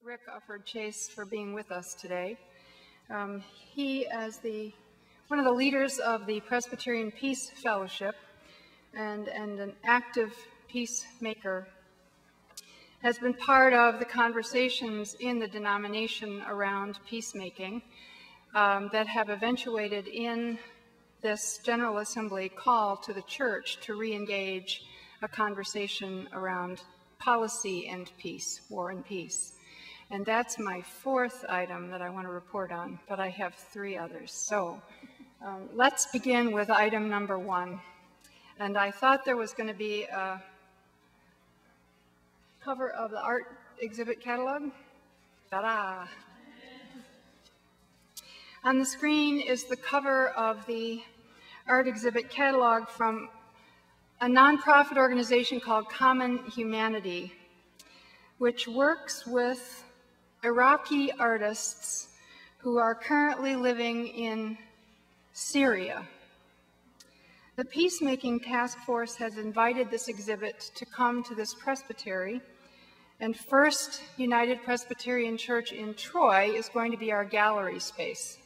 Rick Chase for being with us today. He, as one of the leaders of the Presbyterian Peace Fellowship and an active peacemaker, has been part of the conversations in the denomination around peacemaking that have eventuated in this General Assembly call to the church to re-engage a conversation around policy and peace, war and peace. And that's my fourth item that I want to report on, but I have three others. So let's begin with item number 1. And I thought there was going to be a cover of the art exhibit catalog. Ta-da! On the screen is the cover of the art exhibit catalog from a nonprofit organization called Common Humanity, which works with Iraqi artists who are currently living in Syria. The Peacemaking Task Force has invited this exhibit to come to this presbytery, and First United Presbyterian Church in Troy is going to be our gallery space.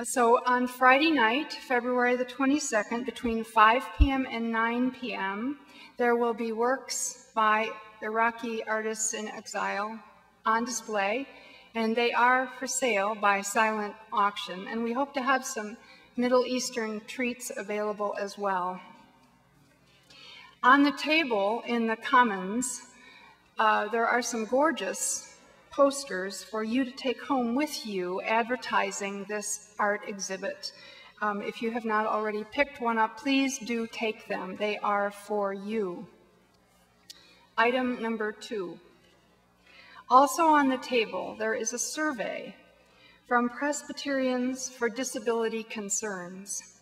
So on Friday night, February the 22nd, between 5 p.m. and 9 p.m., there will be works by Iraqi artists in exile on display, and they are for sale by silent auction. And we hope to have some Middle Eastern treats available as well. On the table in the Commons, there are some gorgeous posters for you to take home with you advertising this art exhibit. If you have not already picked one up, please do take them. They are for you. Item number 2. Also on the table, there is a survey from Presbyterians for Disability Concerns.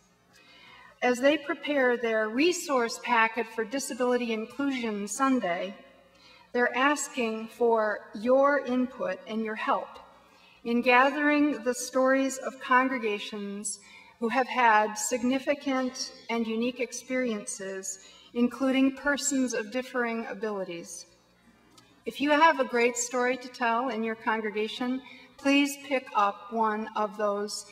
As they prepare their resource packet for Disability Inclusion Sunday, they're asking for your input and your help in gathering the stories of congregations who have had significant and unique experiences, including persons of differing abilities. If you have a great story to tell in your congregation, please pick up one of those.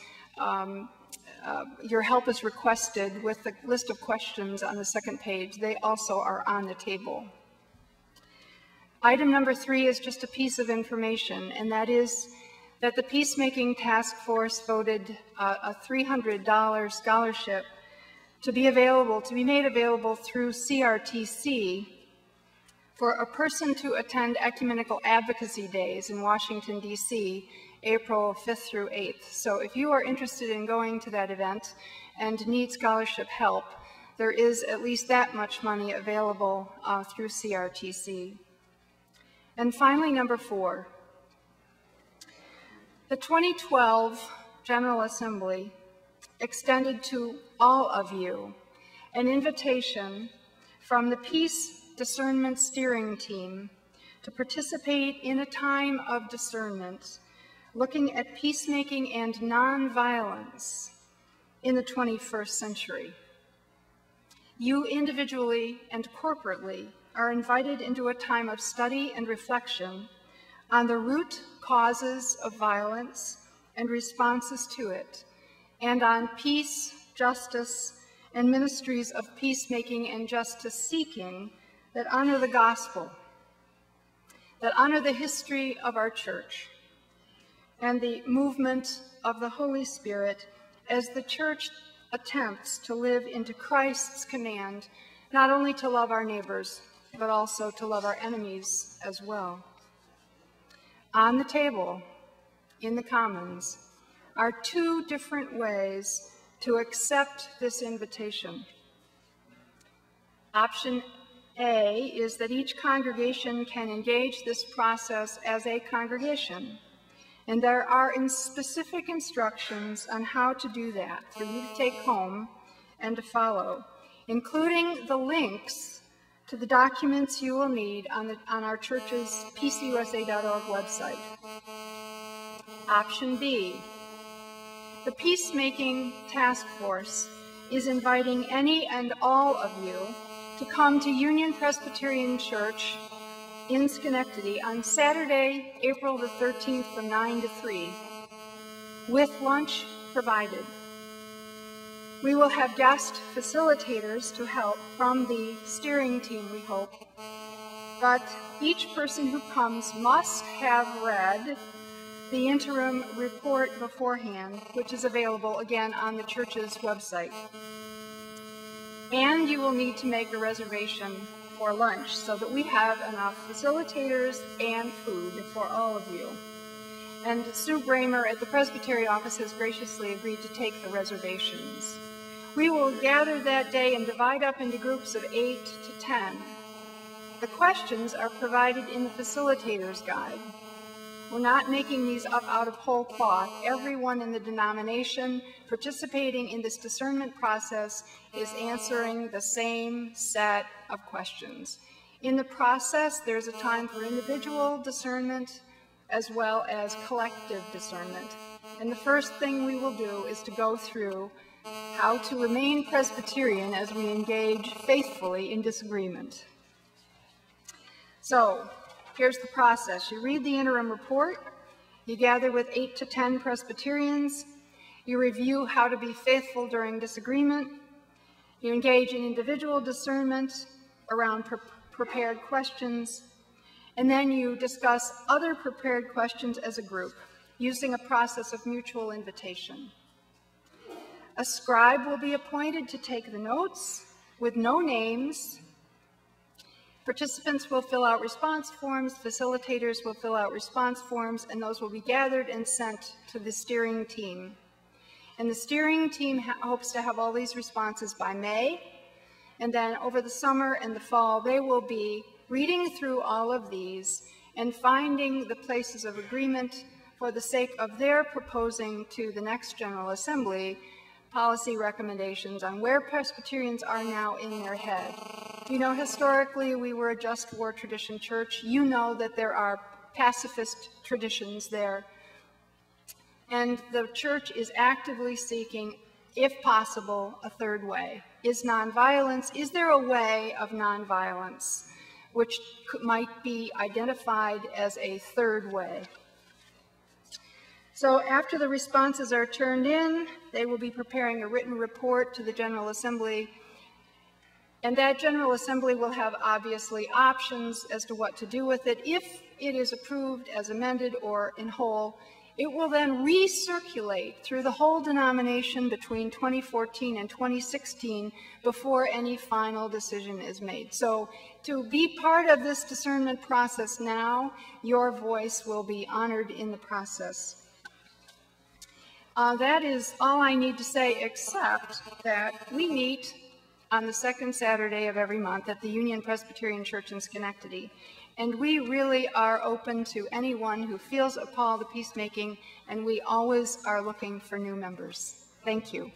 Your help is requested with the list of questions on the second page. They also are on the table. Item number 3 is just a piece of information, and that is that the Peacemaking Task Force voted a $300 scholarship to be made available through CRTC for a person to attend Ecumenical Advocacy Days in Washington, D.C., April 5th through 8th. So if you are interested in going to that event and need scholarship help, there is at least that much money available through CRTC. And finally, number 4. The 2012 General Assembly extended to all of you an invitation from the Peace Discernment Steering Team to participate in a time of discernment, looking at peacemaking and nonviolence in the 21st century. You individually and corporately are invited into a time of study and reflection on the root causes of violence and responses to it, and on peace, justice, and ministries of peacemaking and justice seeking that honor the gospel, that honor the history of our church, and the movement of the Holy Spirit as the church attempts to live into Christ's command, not only to love our neighbors, but also to love our enemies as well. On the table, in the Commons, are 2 different ways to accept this invitation. Option A is that each congregation can engage this process as a congregation, and there are specific instructions on how to do that for you to take home and to follow, including the links to the documents you will need on our church's peaceusa.org website. Option B, the Peacemaking Task Force is inviting any and all of you to come to Union Presbyterian Church in Schenectady on Saturday, April the 13th from 9 to 3, with lunch provided. We will have guest facilitators to help from the steering team, we hope, but each person who comes must have read the interim report beforehand, which is available again on the church's website. And you will need to make a reservation for lunch so that we have enough facilitators and food for all of you. And Sue Bramer at the Presbytery office has graciously agreed to take the reservations. We will gather that day and divide up into groups of 8 to 10. The questions are provided in the facilitator's guide. We're not making these up out of whole cloth. Everyone in the denomination participating in this discernment process is answering the same set of questions. In the process, there's a time for individual discernment as well as collective discernment. And the first thing we will do is to go through how to remain Presbyterian as we engage faithfully in disagreement. So, here's the process. You read the interim report, you gather with 8 to 10 Presbyterians, you review how to be faithful during disagreement, you engage in individual discernment around prepared questions, and then you discuss other prepared questions as a group, using a process of mutual invitation. A scribe will be appointed to take the notes with no names. Participants will fill out response forms, facilitators will fill out response forms, and those will be gathered and sent to the steering team. And the steering team hopes to have all these responses by May, and then over the summer and the fall, they will be reading through all of these and finding the places of agreement for the sake of their proposing to the next General Assembly policy recommendations on where Presbyterians are now in their head. You know, historically, we were a just war tradition church. You know that there are pacifist traditions there. And the church is actively seeking, if possible, a third way. Is there a way of nonviolence which might be identified as a third way? So after the responses are turned in, they will be preparing a written report to the General Assembly, and that General Assembly will have obviously options as to what to do with it. If it is approved as amended or in whole, it will then recirculate through the whole denomination between 2014 and 2016 before any final decision is made. So to be part of this discernment process now, your voice will be honored in the process. That is all I need to say, except that we meet on the second Saturday of every month at the Union Presbyterian Church in Schenectady. And we really are open to anyone who feels a call to peacemaking, and we always are looking for new members. Thank you.